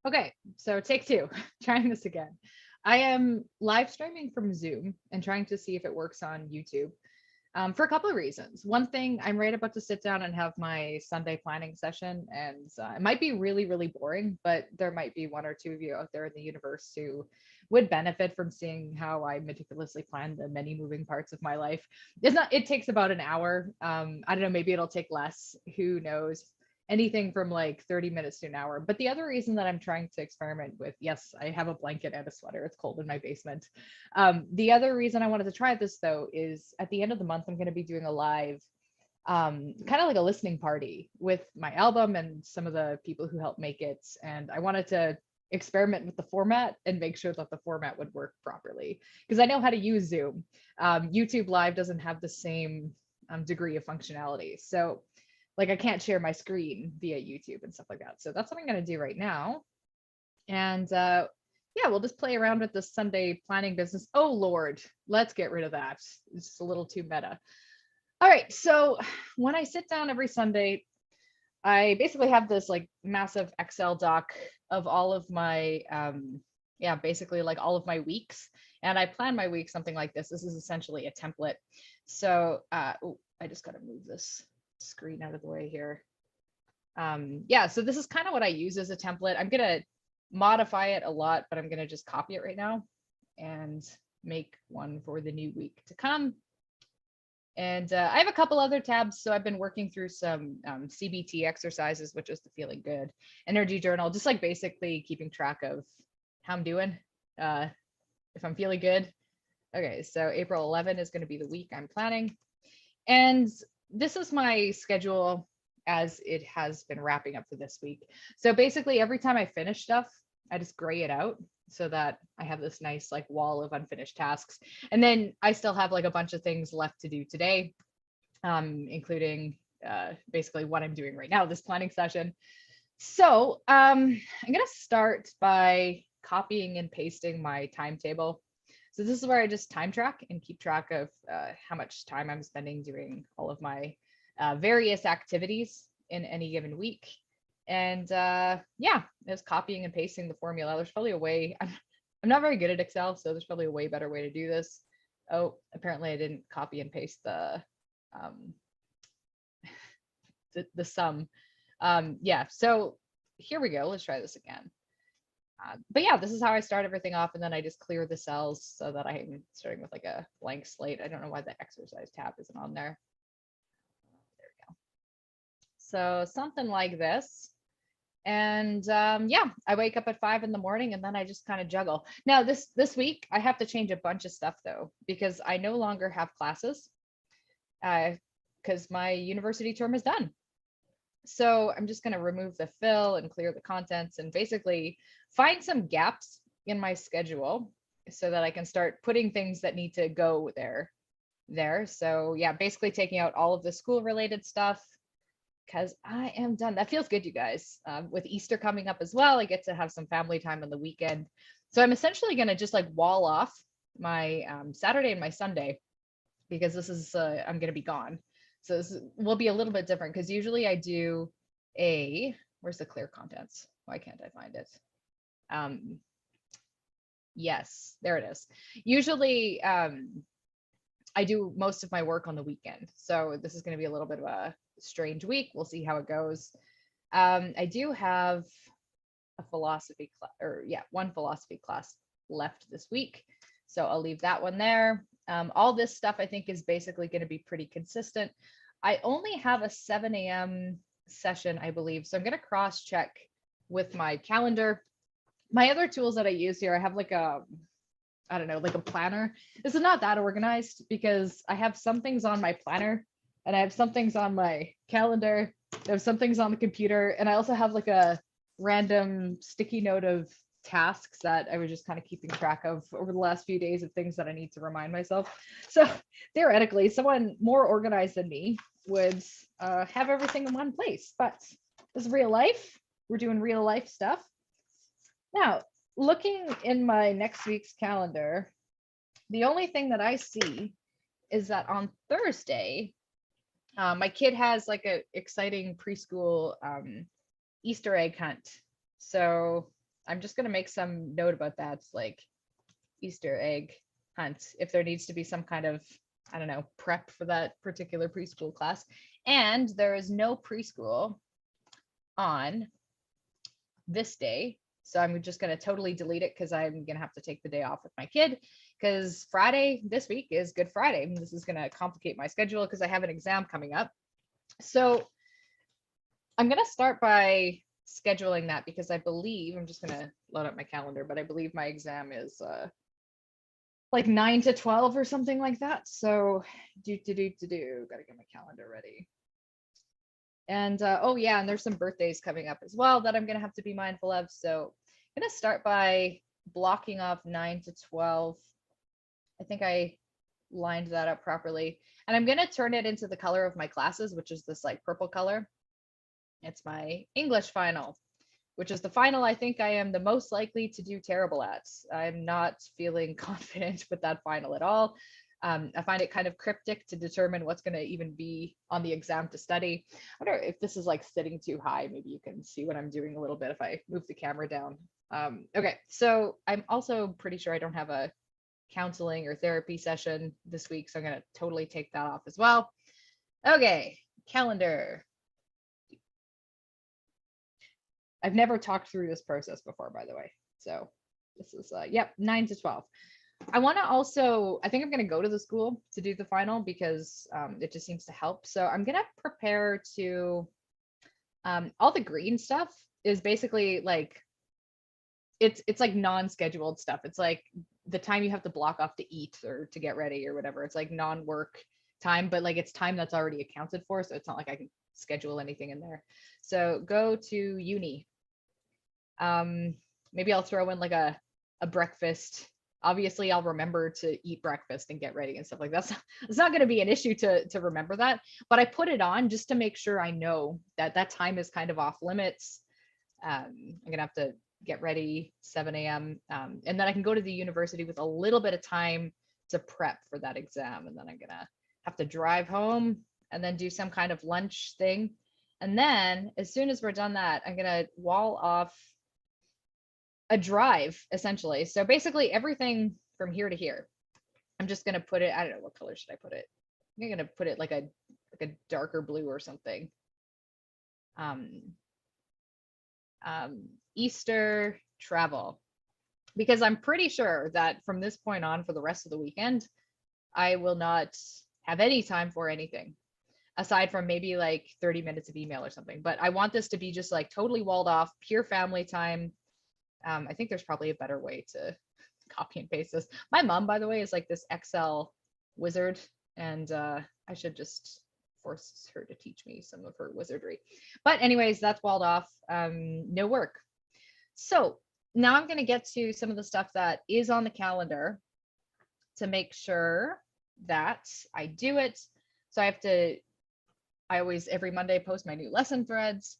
Okay, so take two, trying this again. I am live streaming from Zoom and trying to see if it works on YouTube for a couple of reasons. One thing, I'm right about to sit down and have my Sunday planning session, and it might be really, really boring, but there might be one or two of you out there in the universe who would benefit from seeing how I meticulously plan the many moving parts of my life. It's not, it takes about an hour. I don't know, maybe it'll take less. Who knows? Anything from like 30 minutes to an hour. But the other reason that I'm trying to experiment with, yes, I have a blanket and a sweater. It's cold in my basement. The other reason I wanted to try this though is at the end of the month, I'm going to be doing a live, kind of like a listening party with my album and some of the people who helped make it. And I wanted to experiment with the format and make sure that the format would work properly because I know how to use Zoom. YouTube Live doesn't have the same degree of functionality. So like I can't share my screen via YouTube and stuff like that. So that's what I'm going to do right now. And yeah, we'll just play around with the Sunday planning business. Oh Lord, let's get rid of that. It's just a little too meta. All right, so when I sit down every Sunday, I basically have this like massive Excel doc of all of my yeah, basically like all of my weeks. And I plan my week something like this. This is essentially a template. So oh, I just got to move this screen out of the way here. Yeah, so this is kind of what I use as a template. I'm gonna modify it a lot, but I'm gonna just copy it right now and make one for the new week to come. And I have a couple other tabs. So I've been working through some CBT exercises, which is the feeling good energy journal, just like basically keeping track of how I'm doing, if I'm feeling good. Okay, so April 11 is going to be the week I'm planning. And this is my schedule as it has been wrapping up for this week. So basically, every time I finish stuff, I just gray it out so that I have this nice like wall of unfinished tasks. And then I still have like a bunch of things left to do today, including basically what I'm doing right now, this planning session. So I'm going to start by copying and pasting my timetable. So this is where I just time track and keep track of how much time I'm spending doing all of my various activities in any given week. And yeah, just copying and pasting the formula. There's probably a way. I'm not very good at Excel, so there's probably a way better way to do this. Oh, apparently I didn't copy and paste um, the sum. Yeah, so here we go. Let's try this again. But yeah, this is how I start everything off, and then I just clear the cells so that I'm starting with like a blank slate. I don't know why the exercise tab isn't on there. There we go. So something like this. And yeah, I wake up at 5 in the morning and then I just kind of juggle. Now this week I have to change a bunch of stuff though, because I no longer have classes because my university term is done. So I'm just going to remove the fill and clear the contents and basically find some gaps in my schedule so that I can start putting things that need to go there. So yeah, basically taking out all of the school related stuff because I am done. That feels good, you guys. With Easter coming up as well, I get to have some family time on the weekend. So I'm essentially going to just like wall off my Saturday and my Sunday because this is, I'm going to be gone. So this will be a little bit different because usually I do where's the clear contents? Why can't I find it? Yes, there it is. Usually I do most of my work on the weekend. So this is going to be a little bit of a strange week. We'll see how it goes. I do have a philosophy class, or yeah, one philosophy class left this week. So I'll leave that one there. All this stuff I think is basically going to be pretty consistent. I only have a 7 a.m. session, I believe. So I'm going to cross check with my calendar. My other tools that I use here, I have like I don't know, like a planner. This is not that organized because I have some things on my planner and I have some things on my calendar. I have some things on the computer. And I also have like a random sticky note of tasks that I was just kind of keeping track of over the last few days of things that I need to remind myself. So theoretically, someone more organized than me would have everything in one place, but this is real life. We're doing real life stuff. Now, looking in my next week's calendar, the only thing that I see is that on Thursday, my kid has like a exciting preschool Easter egg hunt. So I'm just going to make some note about that. It's like Easter egg hunt, if there needs to be some kind of, I don't know, prep for that particular preschool class. And there is no preschool on this day. So I'm just going to totally delete it because I'm going to have to take the day off with my kid because Friday this week is Good Friday. This is going to complicate my schedule because I have an exam coming up. So I'm going to start by scheduling that because I believe, I'm just going to load up my calendar, but I believe my exam is like 9 to 12 or something like that. So got to get my calendar ready. And oh yeah, and there's some birthdays coming up as well that I'm gonna have to be mindful of. So I'm gonna start by blocking off 9 to 12. I think I lined that up properly. And I'm gonna turn it into the color of my classes, which is this like purple color. It's my English final, which is the final I think I am the most likely to do terrible at. I'm not feeling confident with that final at all. I find it kind of cryptic to determine what's going to even be on the exam to study. I wonder if this is like sitting too high. Maybe you can see what I'm doing a little bit if I move the camera down. Okay, so I'm also pretty sure I don't have a counseling or therapy session this week, so I'm going to totally take that off as well. Okay, calendar. I've never talked through this process before, by the way. So this is, yep, 9 to 12. I want to also, I think I'm going to go to the school to do the final because it just seems to help. So I'm going to prepare to, all the green stuff is basically like, it's like non-scheduled stuff. It's like the time you have to block off to eat or to get ready or whatever. It's like non-work time, but like it's time that's already accounted for. So it's not like I can schedule anything in there. So go to uni. Maybe I'll throw in like a breakfast. Obviously I'll remember to eat breakfast and get ready and stuff like that. It's not going to be an issue to remember that, but I put it on just to make sure I know that that time is kind of off limits. I'm gonna have to get ready 7 a.m. And then I can go to the university with a little bit of time to prep for that exam. And then I'm gonna have to drive home and then do some kind of lunch thing. And then as soon as we're done that, I'm gonna wall off a drive essentially. So basically everything from here to here. I'm just gonna put it, I don't know, what color should I put it? I'm gonna put it like a darker blue or something. Easter travel, because I'm pretty sure that from this point on for the rest of the weekend, I will not have any time for anything aside from maybe like 30 minutes of email or something. But I want this to be just like totally walled off, pure family time. I think there's probably a better way to copy and paste this. My mom, by the way, is like this Excel wizard, and I should just force her to teach me some of her wizardry. But anyways, that's walled off. No work. So now I'm going to get to some of the stuff that is on the calendar to make sure that I do it. So I always, every Monday, post my new lesson threads.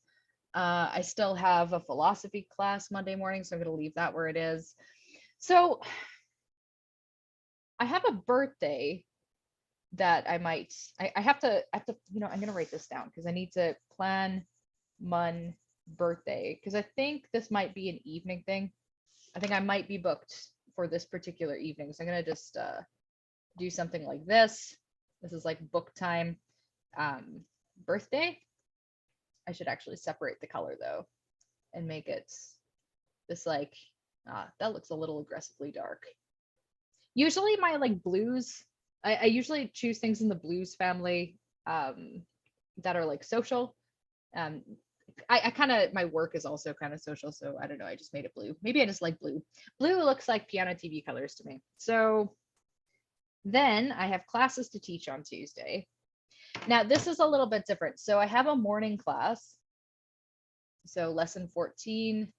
I still have a philosophy class Monday morning, so I'm going to leave that where it is. So I have a birthday that I have to, I'm going to write this down because I need to plan Mon birthday because I think this might be an evening thing. I think I might be booked for this particular evening. So I'm going to just do something like this. This is like book time. Birthday. I should actually separate the color though and make it this like, that looks a little aggressively dark. Usually my like blues, I usually choose things in the blues family that are like social. I kind of, my work is also kind of social, so I don't know, I just made it blue. Maybe I just like blue. Blue looks like piano TV colors to me. So then I have classes to teach on Tuesday. Now this is a little bit different. So I have a morning class. So lesson 14,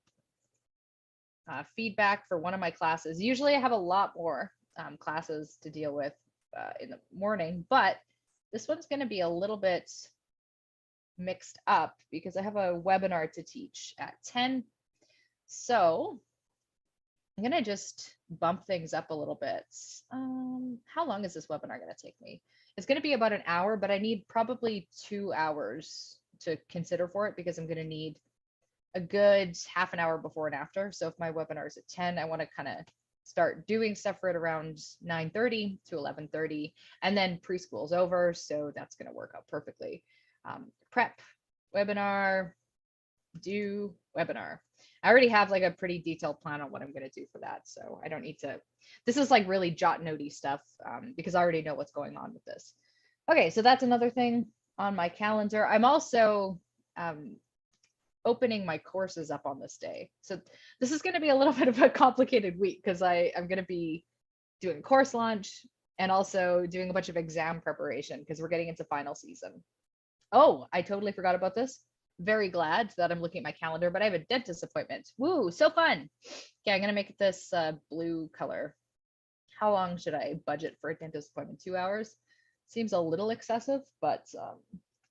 feedback for one of my classes. Usually I have a lot more classes to deal with in the morning, but this one's going to be a little bit mixed up because I have a webinar to teach at 10. So I'm going to just bump things up a little bit. How long is this webinar going to take me? It's going to be about an hour, but I need probably 2 hours to consider for it because I'm going to need a good half an hour before and after. So if my webinar is at 10, I want to kind of start doing stuff right around 9:30 to 11:30, and then preschool's over. So that's going to work out perfectly. Prep, webinar, do webinar. I already have like a pretty detailed plan on what I'm going to do for that. So I don't need to, this is like really jot notey stuff because I already know what's going on with this. Okay, so that's another thing on my calendar. I'm also opening my courses up on this day. So this is going to be a little bit of a complicated week because I'm going to be doing a course launch and also doing a bunch of exam preparation because we're getting into final season. Oh, I totally forgot about this. Very glad that I'm looking at my calendar, but I have a dentist appointment. Woo, so fun. Okay, I'm going to make this blue color. How long should I budget for a dentist appointment? 2 hours? Seems a little excessive, but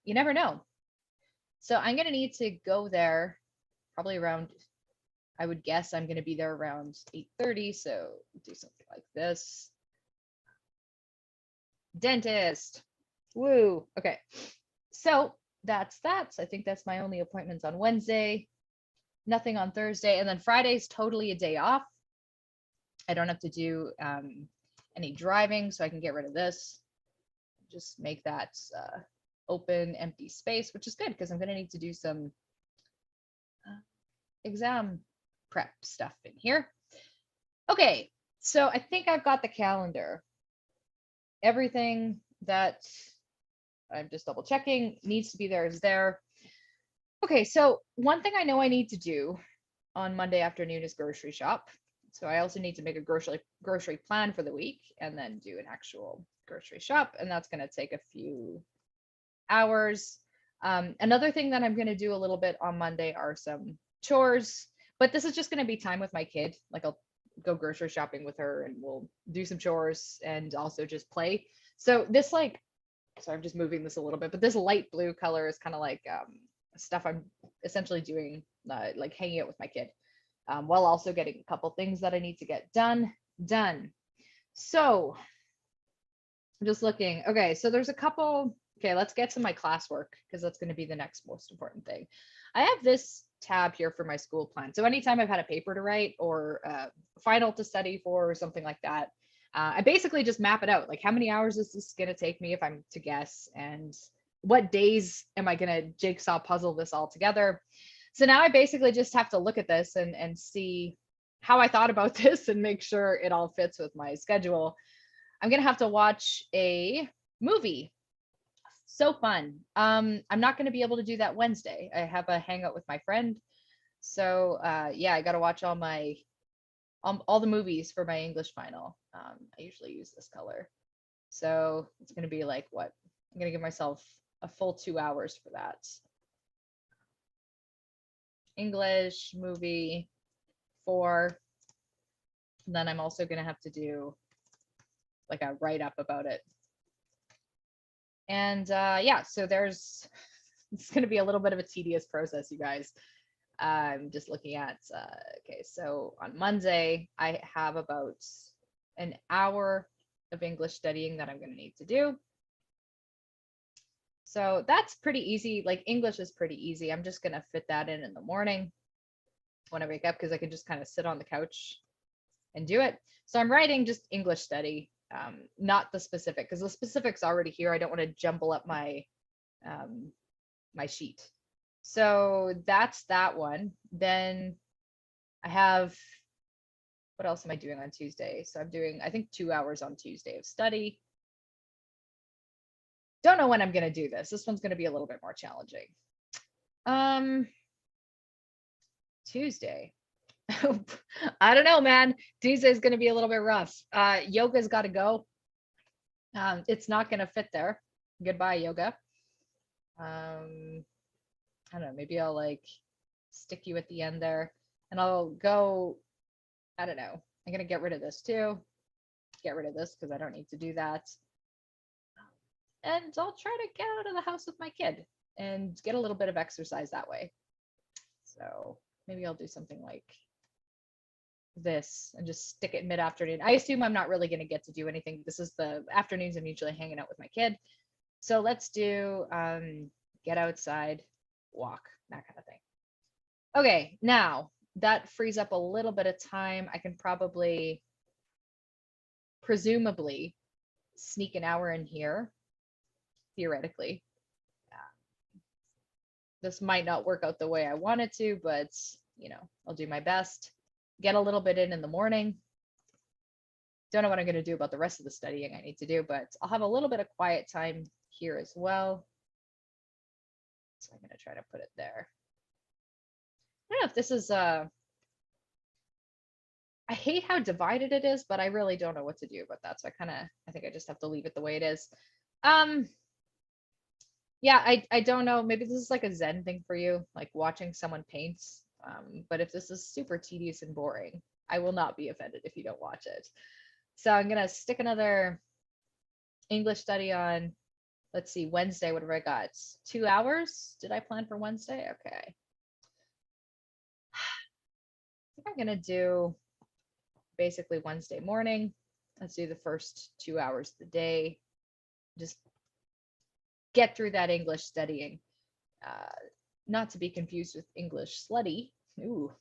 you never know. So I'm going to need to go there probably around, I would guess I'm going to be there around 8:30. So do something like this. Dentist. Woo. Okay. So that's that. I think that's my only appointments on Wednesday. Nothing on Thursday. And then Friday's totally a day off. I don't have to do any driving, so I can get rid of this. Just make that open, empty space, which is good because I'm going to need to do some exam prep stuff in here. Okay, so I think I've got the calendar. Everything that I'm just double checking needs to be there is there. Okay, so one thing I know I need to do on Monday afternoon is grocery shop. So I also need to make a grocery plan for the week and then do an actual grocery shop. And that's going to take a few hours. Another thing that I'm going to do a little bit on Monday are some chores, but this is just going to be time with my kid. Like I'll go grocery shopping with her and we'll do some chores and also just play. So this like, so I'm just moving this a little bit, but this light blue color is kind of like stuff I'm essentially doing, like hanging out with my kid, while also getting a couple things that I need to get done. So I'm just looking. Okay, so there's a couple. Okay, let's get to my classwork because that's going to be the next most important thing. I have this tab here for my school plan. So anytime I've had a paper to write or final to study for or something like that, I basically just map it out. Like how many hours is this going to take me if I'm to guess, and what days am I going to jigsaw puzzle this all together? So now I basically just have to look at this and see how I thought about this and make sure it all fits with my schedule. I'm going to have to watch a movie. So fun. I'm not going to be able to do that Wednesday. I have a hangout with my friend. So yeah, I got to watch all the movies for my English final. I usually use this color. So it's going to be like what? I'm going to give myself a full 2 hours for that. English movie 4. And then I'm also going to have to do like a write-up about it. And yeah, so it's going to be a little bit of a tedious process, you guys. I'm just looking at, okay, so on Monday, I have about an hour of English studying that I'm going to need to do. So that's pretty easy. Like English is pretty easy. I'm just going to fit that in the morning when I wake up because I can just kind of sit on the couch and do it. So I'm writing just English study, not the specific, because the specific's already here. I don't want to jumble up my my sheet. So that's that one. Then I have, what else am I doing on Tuesday? So I'm doing, I think 2 hours on Tuesday of study. Don't know when I'm going to do this. This one's going to be a little bit more challenging. Tuesday. I don't know, man. Tuesday is going to be a little bit rough. Yoga's got to go. It's not going to fit there. Goodbye, yoga. I don't know, maybe I'll like stick you at the end there and I'll go, I don't know. I'm going to get rid of this too. Get rid of this because I don't need to do that. And I'll try to get out of the house with my kid and get a little bit of exercise that way. So maybe I'll do something like this and just stick it mid-afternoon. I assume I'm not really going to get to do anything. This is the afternoons I'm usually hanging out with my kid. So let's do get outside, walk, that kind of thing. Okay, now that frees up a little bit of time. I can probably, presumably, sneak an hour in here, theoretically. This might not work out the way I want it to, but I'll do my best. Get a little bit in the morning. Don't know what I'm going to do about the rest of the studying I need to do, but I'll have a little bit of quiet time here as well. So I'm going to try to put it there. I don't know if this is I hate how divided it is, but I really don't know what to do about that. So I think I just have to leave it the way it is. Yeah, I don't know. Maybe this is like a Zen thing for you, like watching someone paint. But if this is super tedious and boring, I will not be offended if you don't watch it. So I'm gonna stick another English study on, let's see, Wednesday. What have I got? 2 hours? Did I plan for Wednesday? Okay. I think I'm gonna do basically Wednesday morning. Let's do the first 2 hours of the day. Just get through that English studying. Not to be confused with English slutty. Ooh.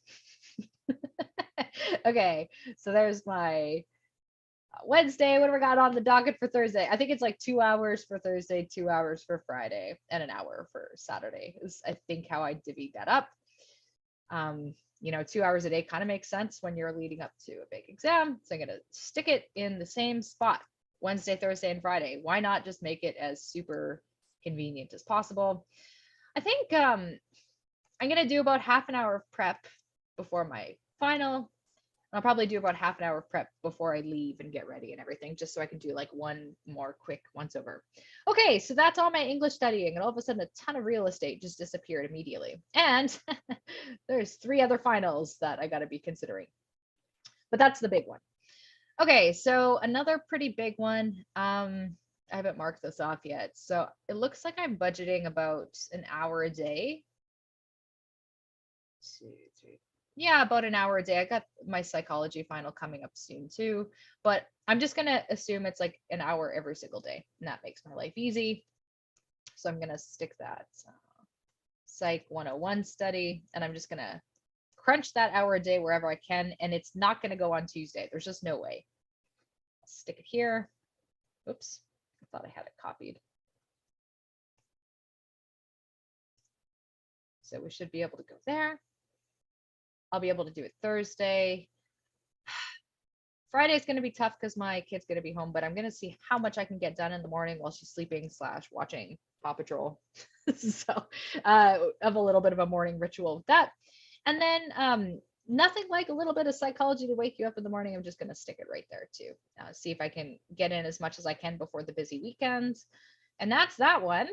Okay, so there's my Wednesday. What have we got on the docket for Thursday? I think it's like 2 hours for Thursday, 2 hours for Friday, and an hour for Saturday is, I think, how I divvied that up. 2 hours a day kind of makes sense when you're leading up to a big exam. So I'm going to stick it in the same spot, Wednesday, Thursday, and Friday. Why not just make it as super convenient as possible? I think I'm going to do about half an hour of prep before my final. I'll probably do about half an hour of prep before I leave and get ready and everything, just so I can do like one more quick once over. Okay, so that's all my English studying, and all of a sudden a ton of real estate just disappeared immediately. And there's 3 other finals that I got to be considering. But that's the big one. Okay, so another pretty big one. I haven't marked this off yet. So it looks like I'm budgeting about an hour a day. 2, 3, yeah, about an hour a day. I got my psychology final coming up soon too, but I'm just going to assume it's like an hour every single day, and that makes my life easy. So I'm going to stick that Psych 101 study, and I'm just going to crunch that hour a day wherever I can, and it's not going to go on Tuesday. There's just no way. I'll stick it here. Oops, I thought I had it copied. So we should be able to go there. I'll be able to do it Thursday. Friday is going to be tough because my kid's going to be home, but I'm going to see how much I can get done in the morning while she's sleeping / watching Paw Patrol. So of a little bit of a morning ritual with that. And then nothing like a little bit of psychology to wake you up in the morning. I'm just going to stick it right there too. See if I can get in as much as I can before the busy weekends. And that's that one.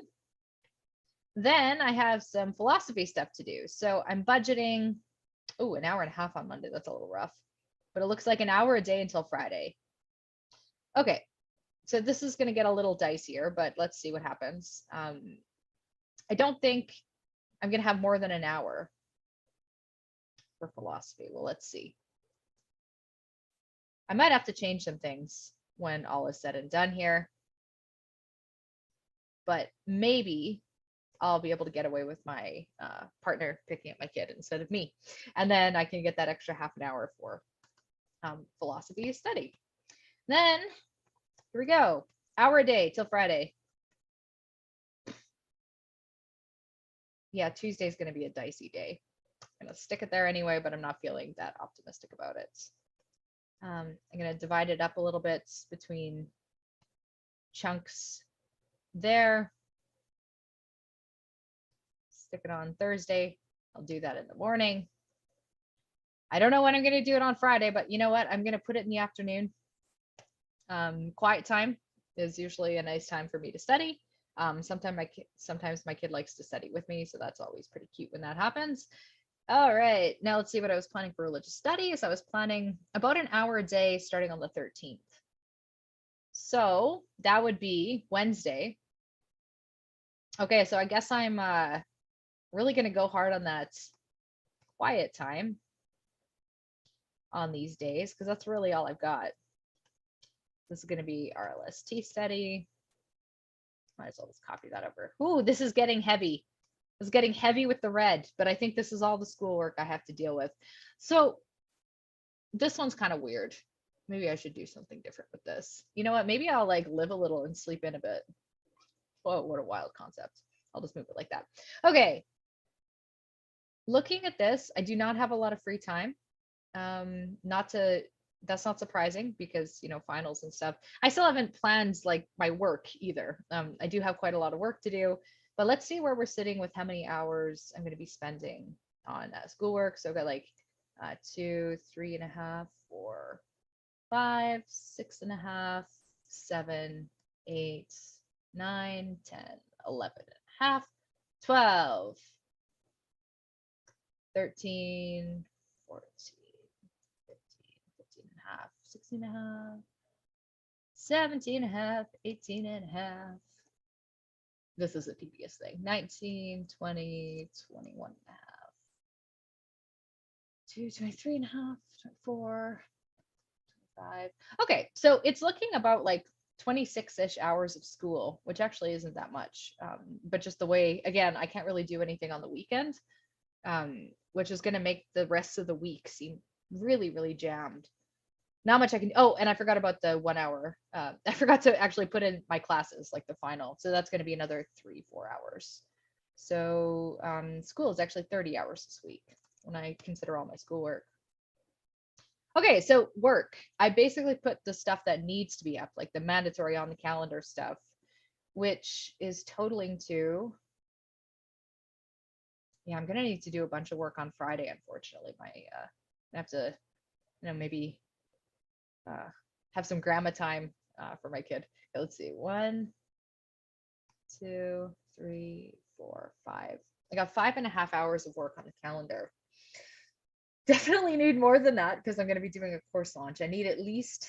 Then I have some philosophy stuff to do. So I'm budgeting, an hour and a half on Monday. That's a little rough, but it looks like an hour a day until Friday. Okay, so this is going to get a little dicier, but let's see what happens. I don't think I'm going to have more than an hour for philosophy. Well, let's see. I might have to change some things when all is said and done here, but maybe I'll be able to get away with my partner picking up my kid instead of me. And then I can get that extra half an hour for philosophy study. Then here we go. Hour a day till Friday. Yeah, Tuesday's going to be a dicey day. I'm going to stick it there anyway, but I'm not feeling that optimistic about it. I'm going to divide it up a little bit between chunks there. Stick it on Thursday. I'll do that in the morning. I don't know when I'm going to do it on Friday, but you know what? I'm going to put it in the afternoon. Quiet time is usually a nice time for me to study. Sometimes my kid likes to study with me, so that's always pretty cute when that happens. All right, now let's see what I was planning for religious studies. I was planning about an hour a day starting on the 13th. So that would be Wednesday. Okay, so I guess I'm really going to go hard on that quiet time on these days because that's really all I've got. This is going to be our LST study. Might as well just copy that over. Ooh, this is getting heavy. It's getting heavy with the red, but I think this is all the schoolwork I have to deal with. So this one's kind of weird. Maybe I should do something different with this. You know what? Maybe I'll like live a little and sleep in a bit. Whoa, what a wild concept. I'll just move it like that. Okay. Looking at this, I do not have a lot of free time. Not to, that's not surprising because, you know, finals and stuff. I still haven't planned like my work either. I do have quite a lot of work to do, but let's see where we're sitting with how many hours I'm going to be spending on schoolwork. So I've got like 2, 3.5, 4, 5, 6.5, 7, 8, 9, 10, 11.5, 12, 13, 14, 15, 15.5, 16.5, 17.5, 18.5. This is a tedious thing. 19, 20, 21.5, 2, 23.5, 24, 25. Okay, so it's looking about like 26-ish hours of school, which actually isn't that much. But just the way, again, I can't really do anything on the weekend, which is going to make the rest of the week seem really, really jammed. Not much I can. Oh, and I forgot about the 1 hour. I forgot to actually put in my classes, like the final. So that's going to be another 3, 4 hours. So school is actually 30 hours this week when I consider all my schoolwork. Okay, so work. I basically put the stuff that needs to be up, like the mandatory on the calendar stuff, which is totaling to, yeah, I'm gonna need to do a bunch of work on Friday, unfortunately. I have to, maybe have some grandma time for my kid. Okay, let's see, 1, 2, 3, 4, 5. I got 5.5 hours of work on the calendar. Definitely need more than that because I'm going to be doing a course launch. I need at least,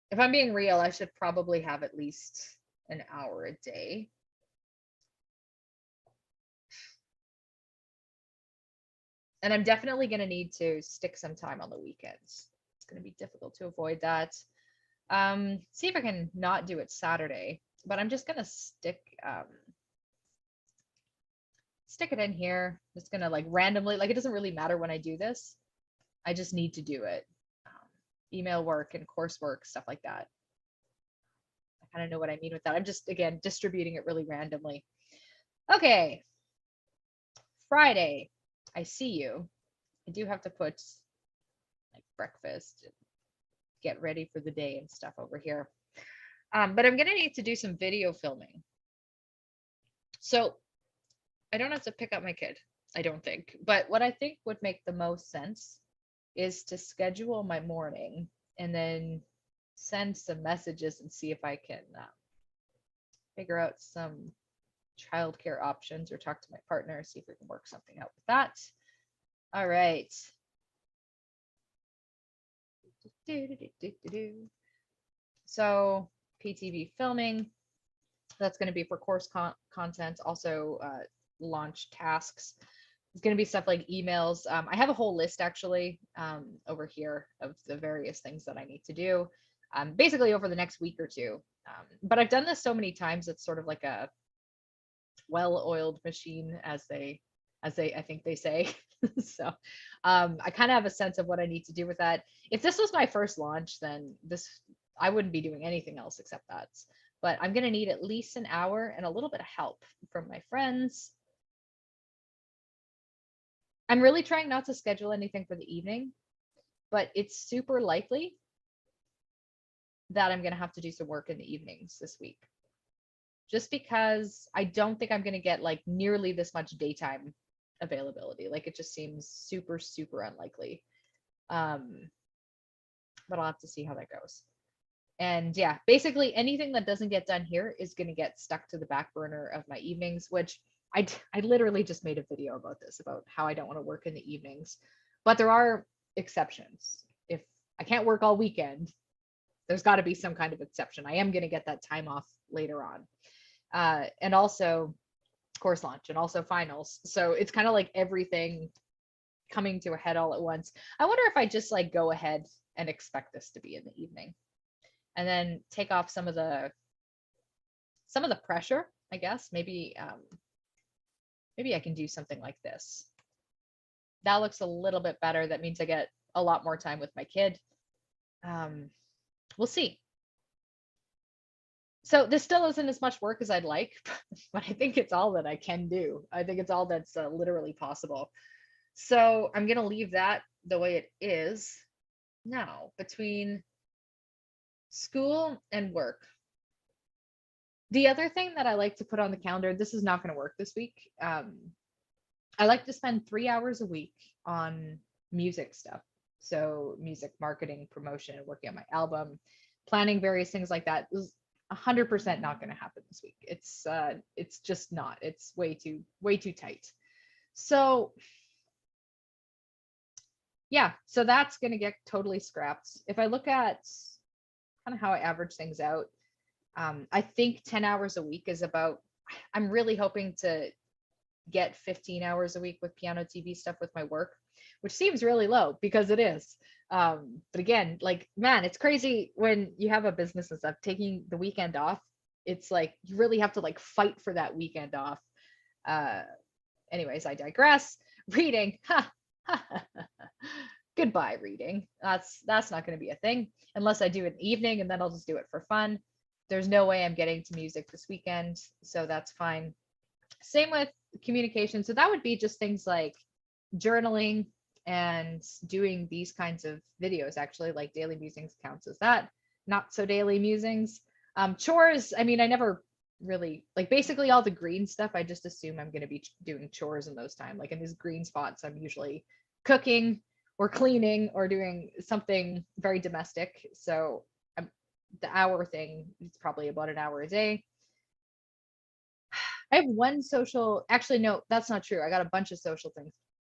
if I'm being real, I should probably have at least an hour a day. And I'm definitely going to need to stick some time on the weekends. It's going to be difficult to avoid that. See if I can not do it Saturday, but I'm just going to stick it in here. It's going to like randomly, like it doesn't really matter when I do this. I just need to do it. Email work and coursework, stuff like that. I kind of know what I mean with that. I'm just, again, distributing it really randomly. Okay. Friday, I see you. I do have to put like breakfast and get ready for the day and stuff over here. But I'm going to need to do some video filming. So I don't have to pick up my kid, I don't think. But what I think would make the most sense is to schedule my morning and then send some messages and see if I can figure out some childcare options or talk to my partner, see if we can work something out with that. All right. So PTV filming, that's going to be for course content, also launch tasks. It's going to be stuff like emails. I have a whole list actually over here of the various things that I need to do basically over the next week or two. But I've done this so many times, it's sort of like a well-oiled machine, as I think they say. So I kind of have a sense of what I need to do with that. If this was my first launch, then I wouldn't be doing anything else except that. But I'm going to need at least an hour and a little bit of help from my friends. I'm really trying not to schedule anything for the evening, but it's super likely that I'm going to have to do some work in the evenings this week. Just because I don't think I'm going to get like nearly this much daytime availability. Like it just seems super, super unlikely. But I'll have to see how that goes. And yeah, basically anything that doesn't get done here is going to get stuck to the back burner of my evenings, which I literally just made a video about this, about how I don't want to work in the evenings. But there are exceptions. If I can't work all weekend, there's got to be some kind of exception. I am going to get that time off later on. And also course launch and also finals. So it's kind of like everything coming to a head all at once. I wonder if I just like go ahead and expect this to be in the evening and then take off some of the pressure, I guess. Maybe maybe I can do something like this. That looks a little bit better. That means I get a lot more time with my kid. We'll see. So this still isn't as much work as I'd like, but I think it's all that I can do. I think it's all that's literally possible. So I'm going to leave that the way it is now between school and work. The other thing that I like to put on the calendar, this is not going to work this week. I like to spend 3 hours a week on music stuff. So music marketing, promotion, working on my album, planning various things like that is 100% not going to happen this week. It's just not. It's way too tight. So yeah, so that's going to get totally scrapped. If I look at kind of how I average things out, I think 10 hours a week is about, I'm really hoping to get 15 hours a week with piano TV stuff with my work, which seems really low because it is. But again, like, man, it's crazy when you have a business and stuff, taking the weekend off. It's like, you really have to like fight for that weekend off. Anyways, I digress. Reading. Goodbye reading. That's not going to be a thing unless I do it in the evening, and then I'll just do it for fun. There's no way I'm getting to music this weekend, so that's fine. Same with communication. So that would be just things like journaling and doing these kinds of videos, actually, like daily musings counts as that. Not so daily musings. Chores, I mean, I never really, like, basically all the green stuff, I just assume I'm going to be doing chores in those time. Like in these green spots, I'm usually cooking or cleaning or doing something very domestic. So the hour thing, it's probably about an hour a day. I have one social, actually, no, that's not true. I got a bunch of social things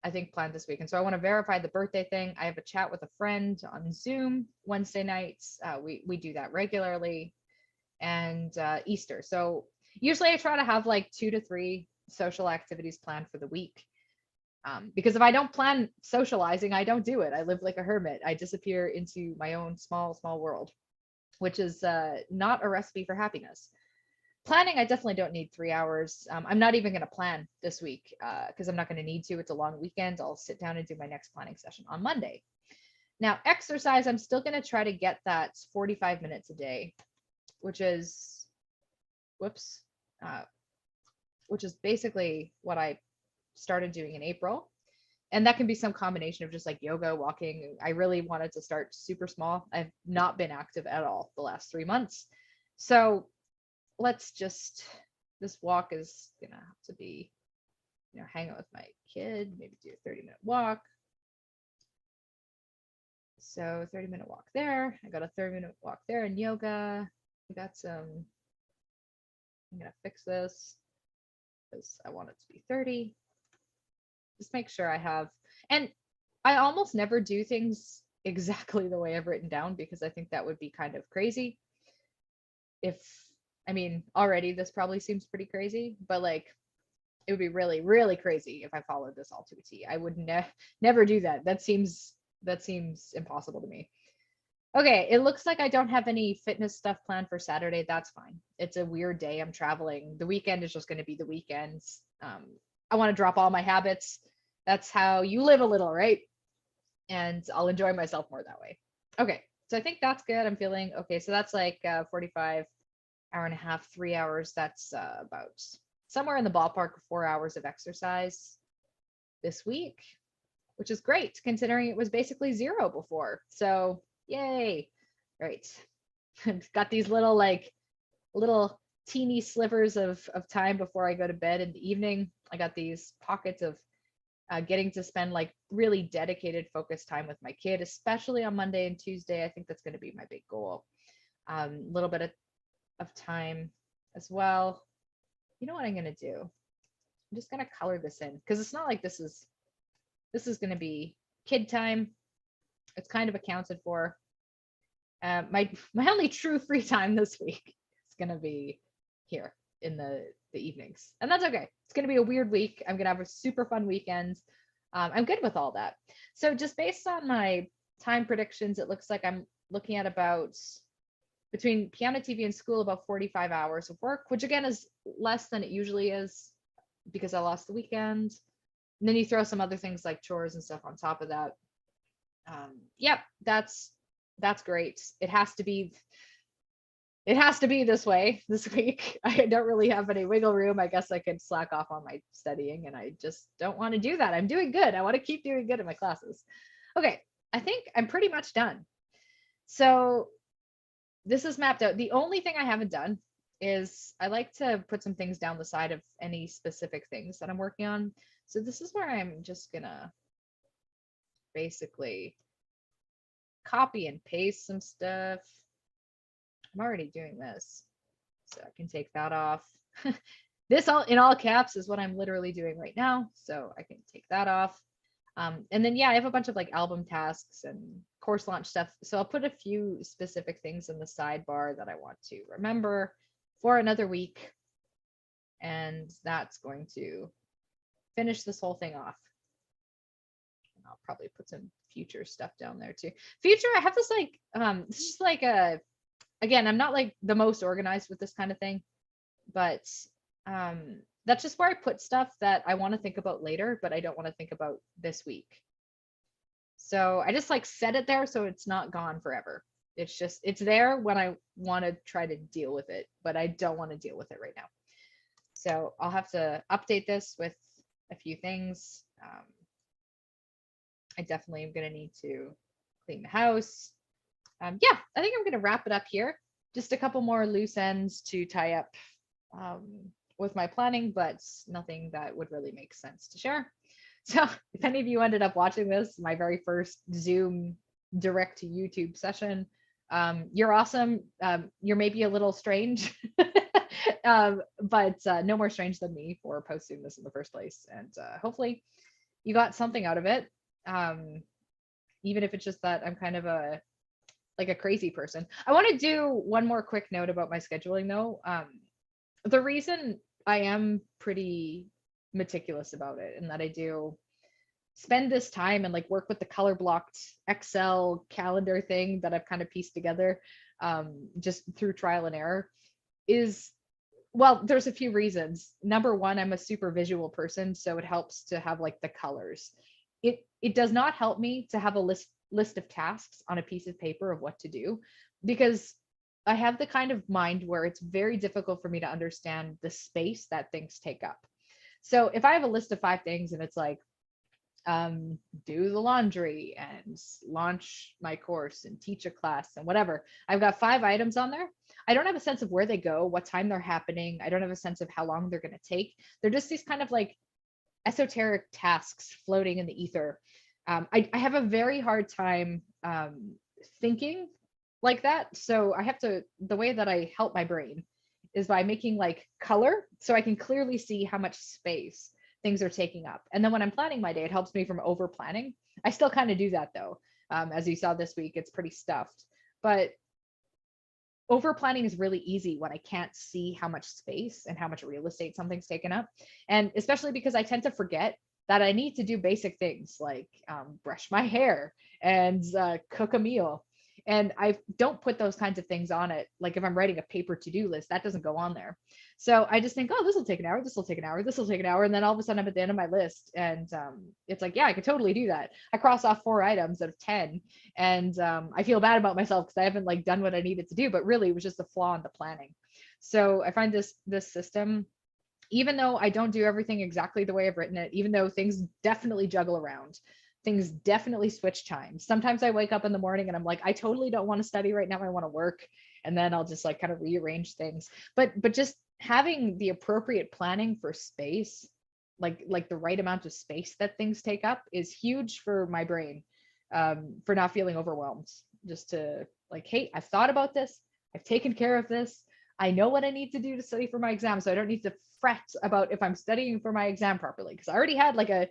I think planned this week. And so I want to verify the birthday thing. I have a chat with a friend on Zoom Wednesday nights. We do that regularly. And Easter. So usually I try to have like 2 to 3 social activities planned for the week. Because if I don't plan socializing, I don't do it. I live like a hermit. I disappear into my own small world, which is not a recipe for happiness. Planning, I definitely don't need 3 hours. I'm not even going to plan this week because I'm not going to need to. It's a long weekend. I'll sit down and do my next planning session on Monday. Now, exercise, I'm still going to try to get that 45 minutes a day, which is, which is basically what I started doing in April. And that can be some combination of just like yoga, walking. I really wanted to start super small. I've not been active at all the last 3 months. So let's just, this walk is gonna have to be, hang out with my kid, maybe do a 30-minute walk. So 30-minute walk there. I got a 30-minute walk there in yoga. I got some, I'm gonna fix this because I want it to be 30. Just make sure I have, and I almost never do things exactly the way I've written down because I think that would be kind of crazy. I mean, already this probably seems pretty crazy, but like it would be really, really crazy if I followed this all to a T. I would never do that. That seems impossible to me. Okay, it looks like I don't have any fitness stuff planned for Saturday. That's fine. It's a weird day. I'm traveling. The weekend is just going to be the weekends. I want to drop all my habits. That's how you live a little, right? And I'll enjoy myself more that way. Okay, so I think that's good. I'm feeling okay. So that's like 45, hour and a half, 3 hours. That's about somewhere in the ballpark of 4 hours of exercise this week, which is great considering it was basically 0 before. So yay. Right. Got these little teeny slivers of time before I go to bed in the evening. I got these pockets of getting to spend like really dedicated focused time with my kid, especially on Monday and Tuesday. I think that's going to be my big goal. A little bit of time as well. You know what I'm going to do? I'm just going to color this in because it's not like this is going to be kid time. It's kind of accounted for. My only true free time this week is going to be here in the evenings, and that's okay. It's going to be a weird week. I'm going to have a super fun weekend. I'm good with all that. So just based on my time predictions, it looks like I'm looking at about, between piano TV and school, about 45 hours of work, which again is less than it usually is. because I lost the weekend. And then you throw some other things like chores and stuff on top of that. Yep, that's great. It has to be this way this week. I don't really have any wiggle room. I guess I could slack off on my studying, and I just don't want to do that. I'm doing good. I want to keep doing good in my classes. Okay, I think I'm pretty much done. So this is mapped out. The only thing I haven't done is I like to put some things down the side of any specific things that I'm working on. So this is where I'm just gonna basically copy and paste some stuff. I'm already doing this, so I can take that off. This all in all caps is what I'm literally doing right now, so I can take that off. And then yeah, I have a bunch of like album tasks and course launch stuff, so I'll put a few specific things in the sidebar that I want to remember for another week, and that's going to finish this whole thing off. And I'll probably put some future stuff down there too. Future, I have this like this is like a, again, I'm not like the most organized with this kind of thing, but that's just where I put stuff that I want to think about later, but I don't want to think about this week. So I just like set it there so it's not gone forever. It's there when I want to try to deal with it, but I don't want to deal with it right now. So I'll have to update this with a few things. I definitely am going to need to clean the house. Yeah, I think I'm going to wrap it up here. Just a couple more loose ends to tie up with my planning, but nothing that would really make sense to share. So if any of you ended up watching this, my very first Zoom direct to YouTube session, you're awesome. You're maybe a little strange, but no more strange than me for posting this in the first place. And hopefully you got something out of it. Even if it's just that I'm kind of a crazy person. I want to do one more quick note about my scheduling though. The reason I am pretty meticulous about it and that I do spend this time and like work with the color blocked Excel calendar thing that I've kind of pieced together just through trial and error is, well, there's a few reasons. Number one, I'm a super visual person, so it helps to have like the colors. It does not help me to have a list of tasks on a piece of paper of what to do, because I have the kind of mind where it's very difficult for me to understand the space that things take up. So if I have a list of 5 things and it's like, do the laundry and launch my course and teach a class and whatever, I've got 5 items on there. I don't have a sense of where they go, what time they're happening. I don't have a sense of how long they're going to take. They're just these kind of like esoteric tasks floating in the ether. I have a very hard time thinking like that. So I have to, the way that I help my brain is by making like color so I can clearly see how much space things are taking up. And then when I'm planning my day, it helps me from over planning. I still kind of do that though. As you saw this week, it's pretty stuffed, but over planning is really easy when I can't see how much space and how much real estate something's taken up. And especially because I tend to forget that I need to do basic things like brush my hair and cook a meal. And I don't put those kinds of things on it. Like if I'm writing a paper to-do list, that doesn't go on there. So I just think, oh, this will take an hour, this will take an hour, this will take an hour. And then all of a sudden I'm at the end of my list. And it's like, yeah, I could totally do that. I cross off 4 items out of 10. And I feel bad about myself because I haven't like done what I needed to do, but really it was just a flaw in the planning. So I find this system, even though I don't do everything exactly the way I've written it, even though things definitely juggle around, things definitely switch times. Sometimes I wake up in the morning and I'm like, I totally don't want to study right now. I want to work. And then I'll just like kind of rearrange things. But just having the appropriate planning for space, like the right amount of space that things take up is huge for my brain, for not feeling overwhelmed. Just to like, hey, I've thought about this. I've taken care of this. I know what I need to do to study for my exam. So I don't need to fret about if I'm studying for my exam properly, because I already had like a,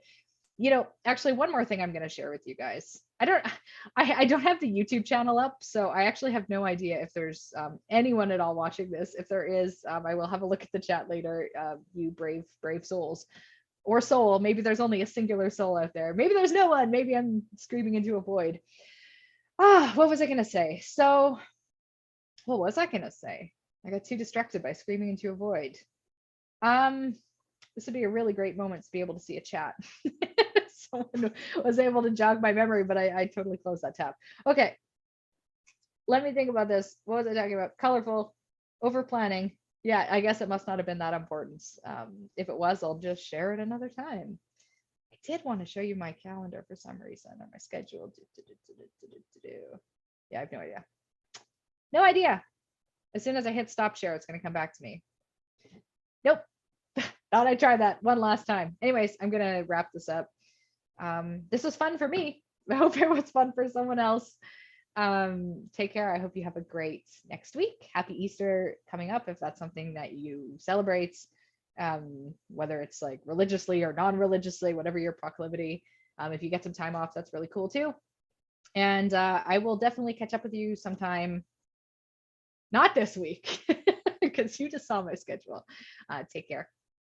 actually one more thing I'm going to share with you guys. I don't have the YouTube channel up, so I actually have no idea if there's anyone at all watching this. If there is, I will have a look at the chat later, you brave souls, or soul. Maybe there's only a singular soul out there. Maybe there's no one. Maybe I'm screaming into a void. What was I going to say? So what was I going to say? I got too distracted by screaming into a void. This would be a really great moment to be able to see a chat. Someone was able to jog my memory, but I totally closed that tab. Okay, let me think about this. What was I talking about? Colorful, over planning. Yeah, I guess it must not have been that important. If it was, I'll just share it another time. I did want to show you my calendar for some reason, or my schedule. Yeah, I have no idea. No idea. As soon as I hit stop share, it's going to come back to me. Nope. Thought I'd try that one last time. Anyways, I'm going to wrap this up. This was fun for me. I hope it was fun for someone else. Take care. I hope you have a great next week. Happy Easter coming up, if that's something that you celebrate, whether it's like religiously or non-religiously, whatever your proclivity. If you get some time off, that's really cool too. And I will definitely catch up with you sometime, not this week, because you just saw my schedule. Take care.